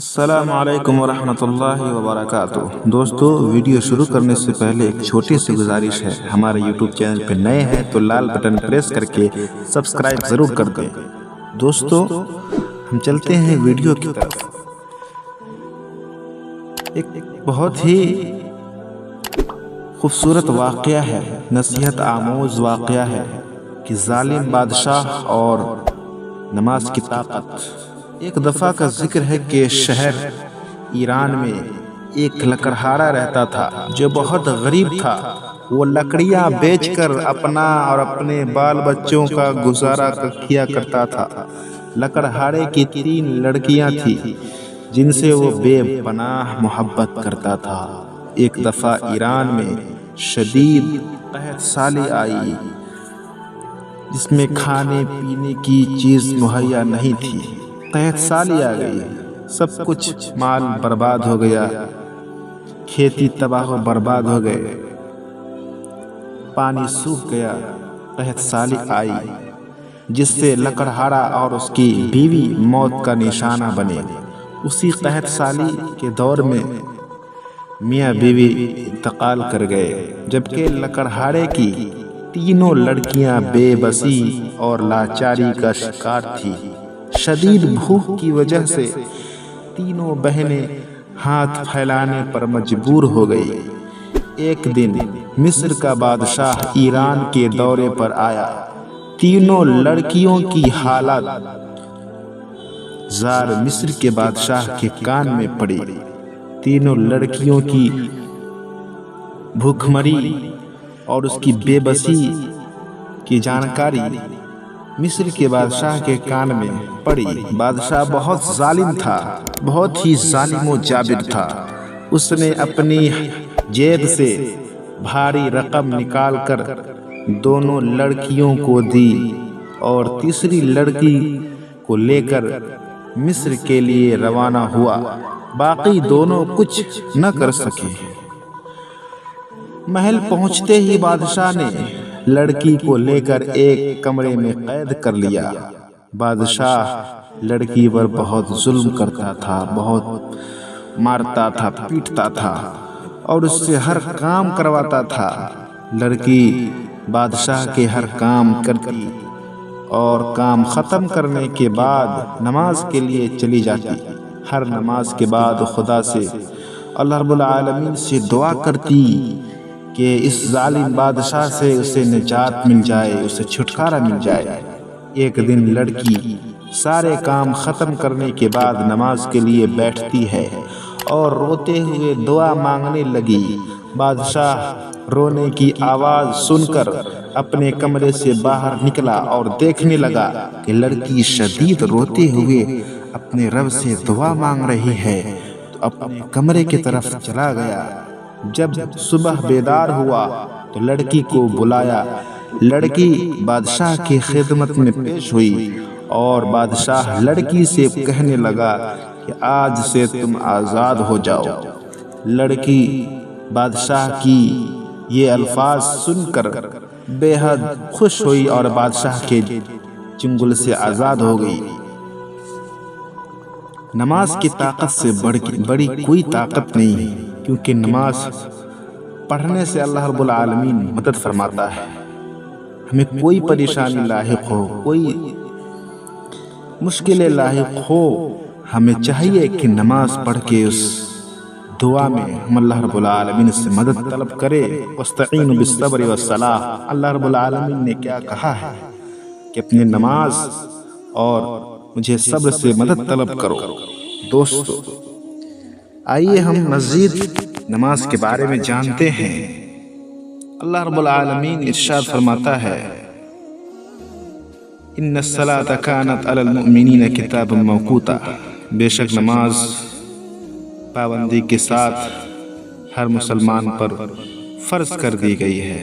السلام علیکم ورحمۃ اللہ وبرکاتہ۔ دوستو، ویڈیو شروع کرنے سے پہلے ایک چھوٹی سی گزارش ہے، ہمارے یوٹیوب چینل پہ نئے ہیں تو لال بٹن پریس کر کے سبسکرائب ضرور کر دیں۔ دوستو، ہم چلتے ہیں ویڈیو کی طرف۔ ایک بہت ہی خوبصورت واقعہ ہے، نصیحت آموز واقعہ ہے کہ ظالم بادشاہ اور نماز کی طاقت۔ ایک دفعہ کا ذکر ہے کہ شہر ایران میں ایک لکڑہارا رہتا تھا جو بہت غریب تھا۔ وہ لکڑیاں بیچ کر اپنا اور اپنے بال بچوں کا گزارا کیا کرتا تھا۔ لکڑہارے کی 3 لڑکیاں تھیں جن سے وہ بے پناہ محبت کرتا تھا۔ ایک دفعہ ایران میں شدید قحط سالی آئی جس میں کھانے پینے کی چیز مہیا نہیں تھی۔ قحط سالی آ گئی، سب کچھ مال برباد ہو گیا، کھیتی تباہ و برباد ہو گئے، پانی سوکھ گیا۔ قحط سالی آئی جس سے لکڑہارا اور اس کی بیوی موت کا نشانہ بنے۔ اسی قحط سالی کے دور میں میاں بیوی انتقال کر گئے، جبکہ لکڑہارے کی 3 لڑکیاں بے بسی اور لاچاری کا شکار تھیں۔ شدید بھوک کی وجہ سے 3 بہنیں ہاتھ پھیلانے پر مجبور ہو گئی۔ ایک دن مصر کا بادشاہ ایران کے دورے پر آیا۔ 3 لڑکیوں کی حالت زار مصر کے بادشاہ کے کان میں پڑی۔ 3 لڑکیوں کی بھوکمری اور اس کی بے بسی کی جانکاری مصر کے بادشاہ کے کان میں پڑی۔ بادشاہ بہت ظالم تھا، بہت ہی ظالم و جابر تھا۔ اس نے اپنی جیب سے بھاری رقم نکال کر 2 لڑکیوں کو دی اور تیسری لڑکی کو لے کر مصر کے لیے روانہ ہوا۔ باقی دونوں کچھ نہ کر سکے۔ محل پہنچتے ہی بادشاہ نے لڑکی کو لے کر ایک کمرے میں قید کر لیا۔ بادشاہ لڑکی پر بہت ظلم کرتا تھا، بہت مارتا تھا، پیٹتا تھا اور اس سے ہر کام کرواتا تھا۔ لڑکی بادشاہ کے ہر کام کرتی اور کام ختم کرنے کے بعد نماز کے لیے چلی جاتی۔ ہر نماز کے بعد خدا سے، اللہ رب العالمین سے دعا کرتی کہ اس ظالم بادشاہ سے اسے نجات مل جائے، اسے چھٹکارا مل جائے۔ ایک دن لڑکی سارے کام ختم کرنے کے بعد نماز کے لیے بیٹھتی ہے اور روتے ہوئے دعا مانگنے لگی۔ بادشاہ رونے کی آواز سن کر اپنے کمرے سے باہر نکلا اور دیکھنے لگا کہ لڑکی شدید روتے ہوئے اپنے رب سے دعا مانگ رہی ہے، تو اپنے کمرے کی طرف چلا گیا۔ جب صبح بیدار ہوا تو لڑکی کو بلایا۔ لڑکی بادشاہ کی خدمت میں پیش ہوئی اور بادشاہ لڑکی سے کہنے لگا کہ آج سے تم آزاد ہو جاؤ۔ لڑکی بادشاہ کی یہ الفاظ سن کر بے حد خوش ہوئی اور بادشاہ کے چنگل سے آزاد ہو گئی۔ نماز کی طاقت سے بڑی کوئی طاقت نہیں ہے، کیونکہ نماز پڑھنے سے اللہ رب العالمین مدد فرماتا ہے۔ ہمیں کوئی پریشانی لاحق ہو، کوئی مشکلیں لاحق ہو، ہمیں چاہیے کہ نماز پڑھ کے اس دعا میں ہم اللہ رب العالمین سے مدد طلب کرے۔ وَاسْتَعِينُوا بِالصَّبْرِ وَالصَّلَاةِ۔ اللہ رب العالمین نے کیا کہا ہے کہ اپنے نماز اور مجھے صبر سے مدد طلب کرو۔ دوستو، آئیے ہم مزید نماز کے بارے میں جانتے ہیں۔ اللہ رب العالمین ارشاد فرماتا ہے، ان الصلاۃ کانت علی المؤمنین کتابا موقوتا۔ بے شک نماز پابندی کے ساتھ ہر مسلمان پر فرض کر دی گئی ہے۔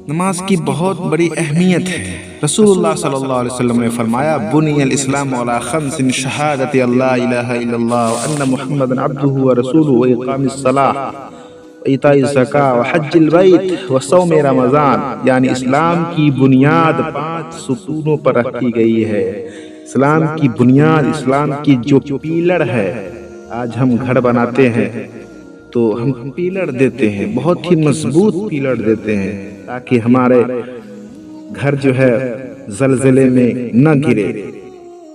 نماز کی بہت بڑی اہمیت ہے۔ رسول اللہ صلی اللہ علیہ وسلم نے فرمایا، بنی الاسلام علی 5 شہادت اللہ الہ الا اللہ وان محمد عبدہ ورسولہ واقام الصلاۃ وایتاء الزکاۃ وحج البیت وصوم رمضان۔ یعنی اسلام کی بنیاد 5 ستونوں پر رکھی گئی ہے، اسلام کی بنیاد، اسلام کی جو پیلر ہے، آج ہم گھر بناتے ہیں تو ہم پیلر دیتے ہیں، بہت ہی مضبوط پیلر دیتے ہیں تاکہ ہمارے گھر جو ہے زلزلے میں نہ گرے،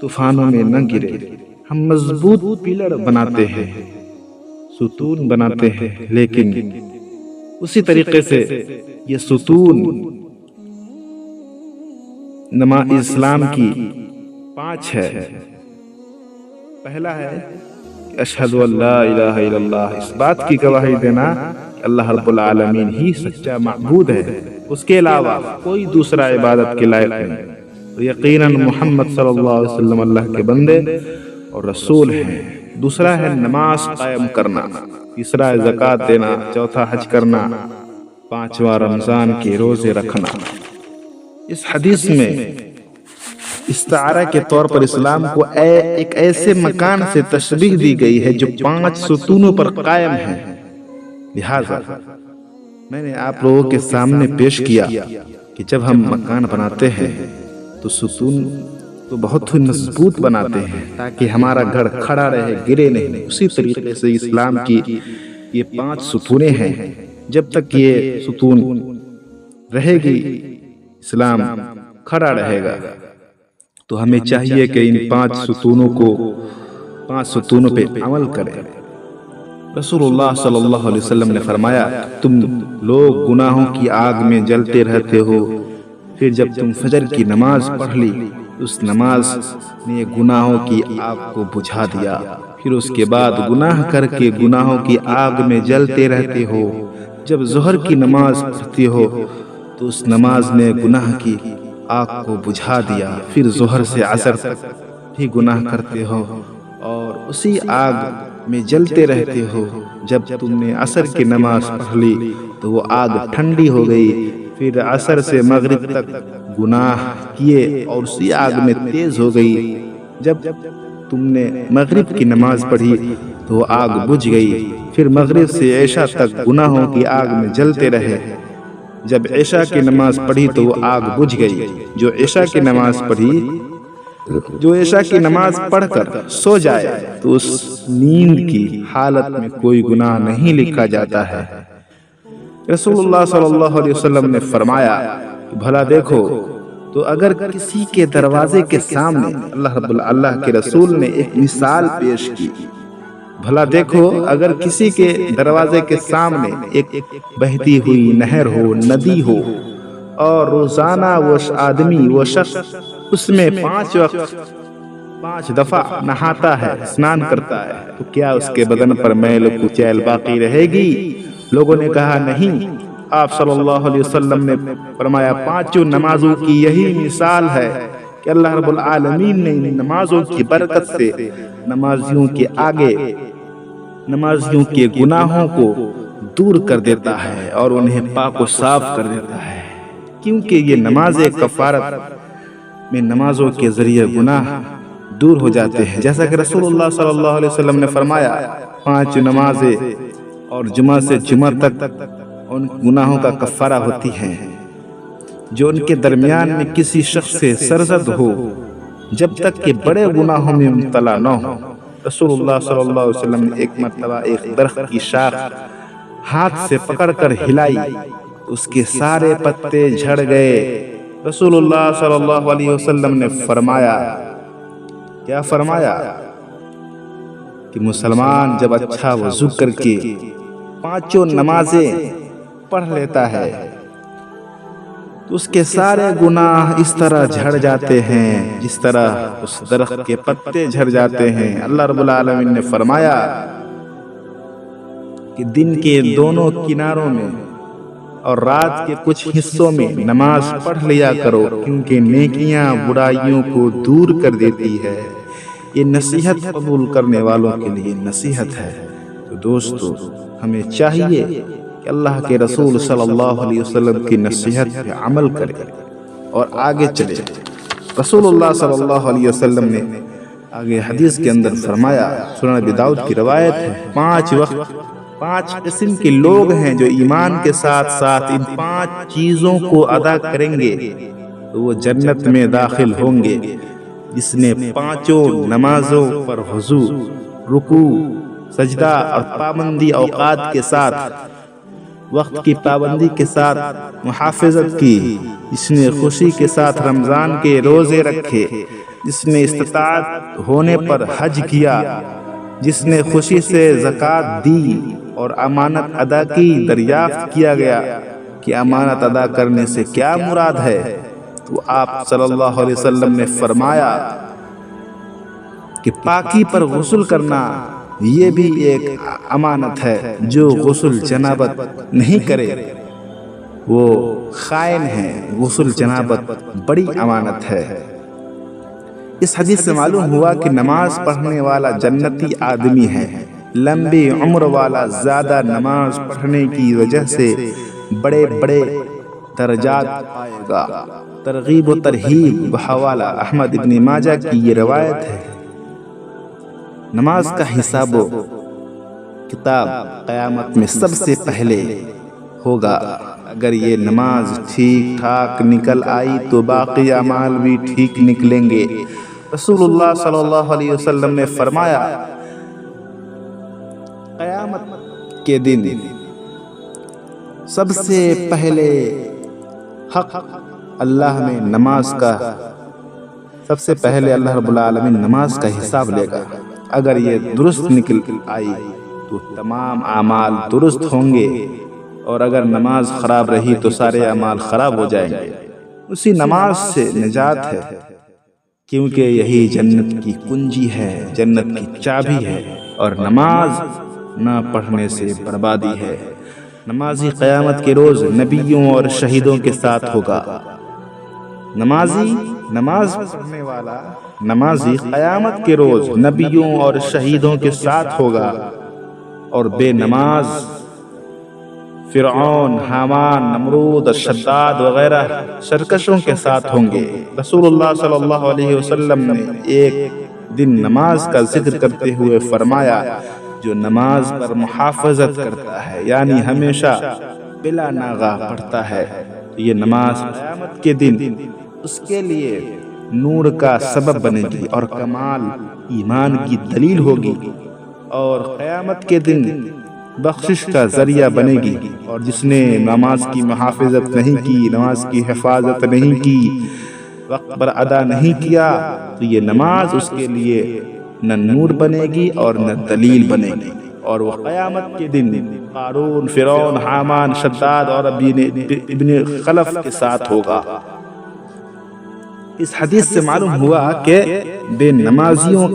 طوفانوں میں نہ گرے۔ ہم مضبوط پیلر بناتے ہیں، ستون بناتے ہیں، لیکن اسی طریقے سے یہ ستون نماز اسلام کی 5 ہے۔ پہلا ہے کہ اشہد ان لا الہ الا اللہ، اس بات کی گواہی دینا کہ اللہ رب العالمین ہی سچا معبود ہے، اس کے علاوہ کوئی دوسرا عبادت کے لائق نہیں، اور یقیناً محمد صلی اللہ علیہ وسلم اللہ کے بندے اور رسول ہیں۔ دوسرا ہے نماز قائم کرنا، تیسرا ہے زکوٰۃ دینا، چوتھا حج کرنا، پانچواں رمضان کے روزے رکھنا۔ اس حدیث میں استعارہ کے طور پر اسلام کو ایک ایسے مکان سے تشبیہ دی گئی ہے جو 5 ستونوں پر قائم ہے۔ لہذا میں نے آپ لوگوں کے سامنے پیش کیا کہ جب ہم مکان بناتے ہیں تو ستون تو بہت ہی مضبوط بناتے ہیں تاکہ ہمارا گھر کھڑا رہے، گرے نہیں۔ اسی طریقے سے اسلام کی یہ 5 ستونیں ہیں، جب تک یہ ستون رہے گی اسلام کھڑا رہے گا۔ تو ہمیں چاہیے کہ ان 5 ستونوں پہ عمل کریں۔ رسول اللہ صلی اللہ علیہ وسلم نے فرمایا، تم لوگ گناہوں کی آگ میں جلتے رہتے ہو، پھر جب تم فجر کی نماز پڑھ لی، اس نماز نے گناہوں کی آگ کو بجھا دیا، پھر اس کے بعد گناہ کر کے گناہوں کی آگ میں جلتے رہتے ہو، جب ظہر کی نماز پڑھتے ہو تو اس نماز نے گناہ کی آگ کو بجھا دیا، پھر ظہر سے عصر تک بھی گناہ کرتے ہو اور اسی آگ میں جلتے رہتے ہو۔ جب تم نے عصر کی نماز پڑھ لی تو وہ آگ ٹھنڈی ہو گئی، پھر عصر سے مغرب تک گناہ کیے اور اسی آگ میں تیز ہو گئی۔ جب تم نے مغرب کی نماز پڑھی تو وہ آگ بجھ گئی، پھر مغرب سے عشاء تک گناہوں کی آگ میں جلتے رہے۔ جب عشاء کی نماز پڑھی تو وہ آگ بجھ گئی۔ جو عشاء کی نماز پڑھ کر سو جائے تو اس نیند کی حالت میں کوئی گناہ نہیں لکھا جاتا ہے۔ رسول اللہ صلی اللہ علیہ وسلم نے فرمایا کہ بھلا دیکھو تو اگر کسی کے دروازے کے سامنے، اللہ کے رسول نے ایک مثال پیش کی، بھلا دیکھو اگر کسی کے دروازے کے سامنے ایک بہتی ہوئی نہر ہو، ندی ہو، اور روزانہ وہ شخص اس میں 5 دفعہ نہاتا ہے، اسنان کرتا ہے، تو کیا اس کے بدن پر میل و کچیل باقی رہے گی؟ لوگوں نے کہا نہیں۔ آپ صلی اللہ علیہ وسلم نے فرمایا 5 نمازوں کی یہی مثال ہے کہ اللہ رب العالمین نے ان نمازوں کی برکت سے نمازیوں کے گناہوں کو دور کر دیتا ہے اور انہیں پاک و صاف کر دیتا ہے، کیونکہ یہ نماز کفارت میں نمازوں کے ذریعے گناہ دور ہو جاتے ہیں۔ جیسا کہ رسول اللہ صلی اللہ علیہ وسلم نے فرمایا 5 نمازیں اور جمعہ سے جمعہ تک ان گناہوں کا کفارہ ہوتی ہیں جو ان کے درمیان میں کسی شخص سے سرزد ہو، جب تک کہ بڑے گناہوں میں مبتلا نہ ہو۔ رسول اللہ صلی اللہ علیہ وسلم نے ایک مرتبہ ایک درخت کی شاخ ہاتھ سے پکڑ کر ہلائی، اس کے سارے پتے جھڑ گئے۔ رسول اللہ صلی اللہ علیہ وسلم نے فرمایا، کیا فرمایا کہ مسلمان جب اچھا وضو کر کے 5 نمازیں پڑھ لیتا ہے تو اس کے سارے گناہ اس طرح جھڑ جاتے ہیں جس طرح اس درخت کے پتے جھڑ جاتے ہیں۔ اللہ رب العالمین نے فرمایا کہ دن کے دونوں کناروں میں اور رات کے کچھ حصوں میں نماز پڑھ لیا کرو، کیونکہ نیکیاں برائیوں کو دور کر دیتی ہے۔ یہ نصیحت قبول کرنے والوں کے لیے نصیحت ہے۔ تو دوستو، ہمیں چاہیے کہ اللہ کے رسول صلی اللہ علیہ وسلم کی نصیحت پہ عمل کرے اور آگے چلے۔ رسول اللہ صلی اللہ علیہ وسلم نے آگے حدیث کے اندر فرمایا، سنن ابی داؤد کی روایت ہے، 5 قسم کے لوگ ہیں جو ایمان کے ساتھ ساتھ ان 5 چیزوں کو ادا کریں گے تو وہ جنت میں داخل ہوں گے۔ جس نے پانچوں نمازوں پر خضوع، رکوع، سجدہ اور پابندی اوقات کے ساتھ، وقت کی پابندی کے ساتھ محافظت کی، جس نے خوشی کے ساتھ رمضان کے روزے رکھے، جس نے استطاعت ہونے پر حج کیا، جس نے خوشی سے زکوٰۃ دی اور امانت ادا کی، دریافت کیا گیا کہ امانت ادا کرنے سے کیا مراد ہے، تو آپ صلی اللہ علیہ وسلم نے فرمایا کہ پاکی پر غسل کرنا یہ بھی ایک امانت ہے، جو غسل جنابت نہیں کرے وہ خائن ہے، غسل جنابت بڑی امانت ہے۔ اس حدیث سے معلوم ہوا کہ نماز پڑھنے والا جنتی آدمی ہے، لمبی عمر والا، زیادہ نماز پڑھنے کی وجہ سے بڑے بڑے درجات پائے گا۔ ترغیب و ترہیب بحوالہ احمد ابن ماجہ کی یہ روایت ہے۔ نماز کا حساب و کتاب قیامت میں سب سے پہلے ہوگا۔ اگر یہ نماز ٹھیک ٹھاک نکل آئی تو باقی اعمال بھی ٹھیک نکلیں گے۔ رسول اللہ صلی اللہ علیہ وسلم نے فرمایا، قیامت کے دن سب سے پہلے حق اللہ میں نماز کا، سب سے پہلے اللہ رب العالمین نماز کا حساب لے گا۔ اگر یہ درست نکل آئی تو تمام اعمال درست ہوں گے، اور اگر نماز خراب رہی تو سارے اعمال خراب ہو جائیں گے۔ اسی نماز سے نجات ہے، کیونکہ یہی جنت کی کنجی ہے، جنت کی چابی ہے، اور نماز نہ پڑھنے سے بربادی ہے۔ نمازی قیامت کے روز نبیوں اور شہیدوں کے ساتھ ہوگا۔ نماز پڑھنے والا نمازی قیامت کے روز نبیوں اور شہیدوں کے ساتھ ہوگا، اور بے نماز فرعون، حامان، نمرود، شداد وغیرہ سرکشوں کے ساتھ ہوں گے۔ رسول اللہ صلی اللہ علیہ وسلم نے ایک دن نماز کا ذکر کرتے ہوئے فرمایا، جو نماز پر محافظت کرتا ہے، یعنی ہمیشہ بلا ناغہ پڑھتا ہے، تو یہ نماز قیامت کے دن اس کے لیے نور کا سبب بنے گی اور کمال ایمان کی دلیل ہوگی، اور قیامت کے دن بخشش کا ذریعہ بنے گی۔ اور جس نے نماز کی محافظت نہیں کی، نماز کی حفاظت نہیں کی، وقت پر ادا نہیں کیا، تو یہ نماز اس کے لیے نہ نور بنے گی اور نہ دلیل بنے گی، اور وہ قیامت کے دن قارون، فرعون، حامان، شداد اور ابن خلف کے ساتھ ہوگا۔ اس حدیث سے معلوم ہوا کہ بے نمازیوں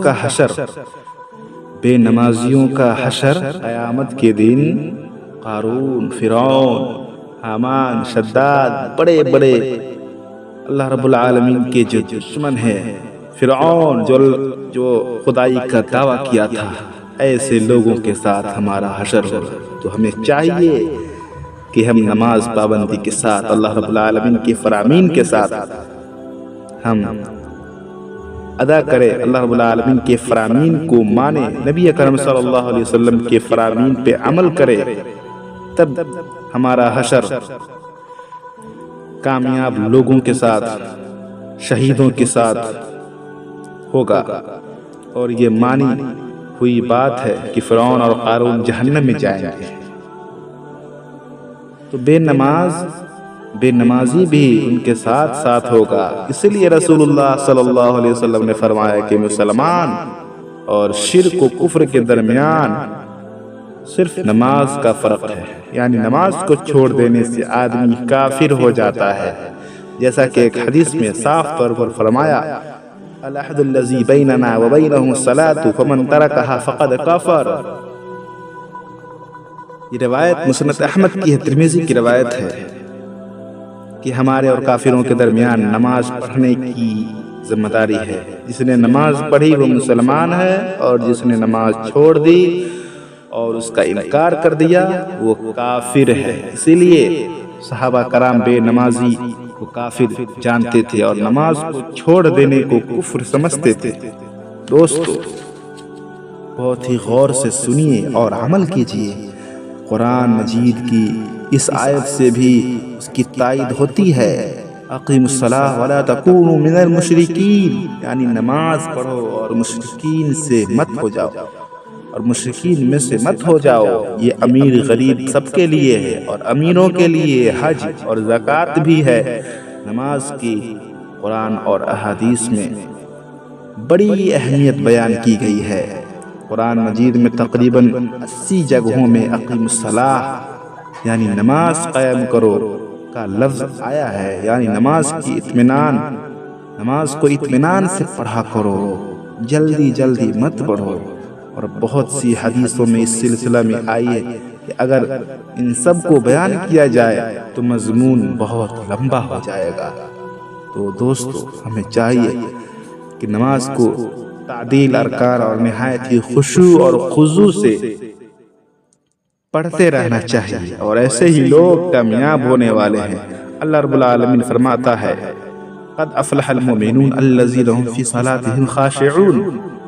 کا حشر قیامت کے دن قارون، فرعون، حامان، شداد، بڑے بڑے اللہ رب العالمین کے جو دشمن ہیں، فرعون جو خدائی کا دعویٰ کیا تھا، ایسے لوگوں کے ساتھ ہمارا حشر ہوگا۔ تو ہمیں چاہیے کہ ہم نماز پابندی کے ساتھ، اللہ رب العالمین کے فرامین کے ساتھ ہم ادا کرے، اللہ رب العالمین کے فرامین کو مانے، نبی اکرم صلی اللہ علیہ وسلم کے فرامین پہ عمل کرے، تب ہمارا حشر کامیاب لوگوں کے ساتھ، شہیدوں کے ساتھ ہوگا۔ اور یہ مانی ہوئی بات ہے کہ فرعون اور قارون جہنم میں جائیں گے، تو بے نمازی بھی ان کے ساتھ ساتھ ہوگا۔ اس لیے رسول اللہ صلی اللہ علیہ وسلم نے فرمایا کہ مسلمان اور شرک و کفر کے درمیان صرف نماز کا فرق ہے، یعنی نماز کو چھوڑ دینے سے آدمی کافر ہو جاتا ہے، جیسا کہ ایک حدیث میں صاف طور پر فرمایا، العہد الذی بیننا وبینہم الصلاۃ فمن ترکہا فقد کفر۔ یہ روایت مسند احمد کی ہے، ترمذی کی روایت ہے کہ ہمارے اور کافروں کے درمیان نماز پڑھنے کی ذمہ داری ہے۔ جس نے نماز پڑھی وہ مسلمان ہے، اور جس نے نماز چھوڑ دی اور اس کا انکار کر دیا وہ کافر ہے۔ اسی لیے صحابہ کرام بے نمازی کو کافر جانتے تھے اور نماز کو چھوڑ دینے کو کفر سمجھتے تھے۔ دوستو، بہت ہی غور سے سنیے اور عمل کیجیے۔ قرآن مجید کی اس آیت سے بھی اس کی تائید ہوتی ہے۔ اقیموا الصلاۃ ولا تکونوا من المشرکین، یعنی نماز پڑھو اور مشرکین سے مت ہو جاؤ، اور مشرکین میں سے مت ہو جاؤ۔ یہ امیر غریب سب کے لیے ہے، اور امیروں کے لیے حج اور زکوٰۃ بھی ہے۔ نماز کی قرآن اور احادیث میں بڑی اہمیت بیان کی گئی ہے۔ قرآن مجید میں تقریباً 80 جگہوں میں اقیم الصلاۃ یعنی نماز قائم کرو کا لفظ آیا ہے، یعنی نماز کو اطمینان سے پڑھا کرو، جلدی جلدی مت پڑھو۔ اور بہت سی حدیثوں میں اس سلسلہ میں آئی ہے کہ اگر ان سب کو بیان کیا جائے تو مضمون بہت لمبا ہو جائے گا۔ تو دوستو، ہمیں چاہیے کہ نماز کو تعدیل ارکان اور نہایت ہی خشوع اور خضوع سے پڑھتے رہنا چاہیے، اور ایسے ہی لوگ کامیاب ہونے والے ہیں۔ اللہ رب العالمین فرماتا ہے قد افلح المؤمنون الذین هم فی صلاتهم خاشعون،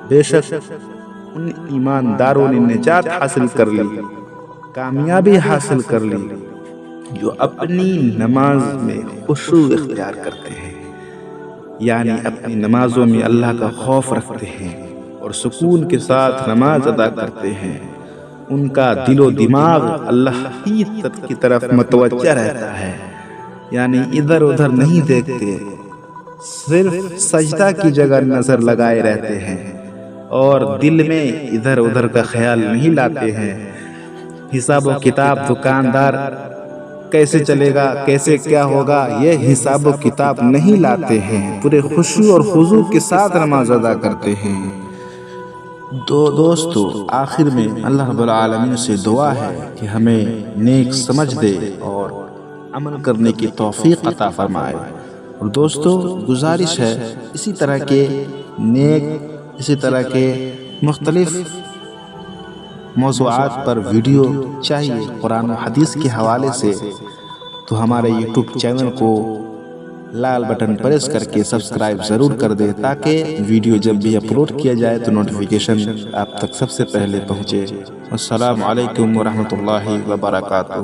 بے شک ان ایمانداروں نے نجات حاصل کر لی، کامیابی حاصل کر لی، جو اپنی نماز میں خشوع اختیار کرتے ہیں، یعنی اپنی نمازوں میں اللہ کا خوف رکھتے ہیں اور سکون کے ساتھ نماز ادا کرتے ہیں۔ ان کا دل و دماغ اللہ کی طرف متوجہ رہتا ہے، یعنی ادھر ادھر نہیں دیکھتے، صرف سجدہ کی جگہ نظر لگائے رہتے ہیں اور دل میں ادھر ادھر کا خیال نہیں لاتے ہیں۔ حساب و کتاب دکاندار کیسے چلے گا، کیسے کیا ہوگا، یہ حساب و کتاب نہیں لاتے ہیں، پورے خشوع اور خضوع کے ساتھ نماز ادا کرتے ہیں۔ دوستو، آخر میں اللہ رب العالمین سے دعا ہے کہ ہمیں نیک سمجھ دے اور عمل کرنے کی توفیق عطا فرمائے۔ اور دوستو، گزارش ہے اسی طرح کے مختلف موضوعات پر ویڈیو چاہیے قرآن و حدیث کے حوالے سے، تو ہمارے یوٹیوب چینل کو لال بٹن پریس کر کے سبسکرائب ضرور کر دیں، تاکہ ویڈیو جب بھی اپلوڈ کیا جائے تو نوٹیفیکیشن آپ تک سب سے پہلے پہنچے۔ السلام علیکم ورحمۃ اللہ وبرکاتہ۔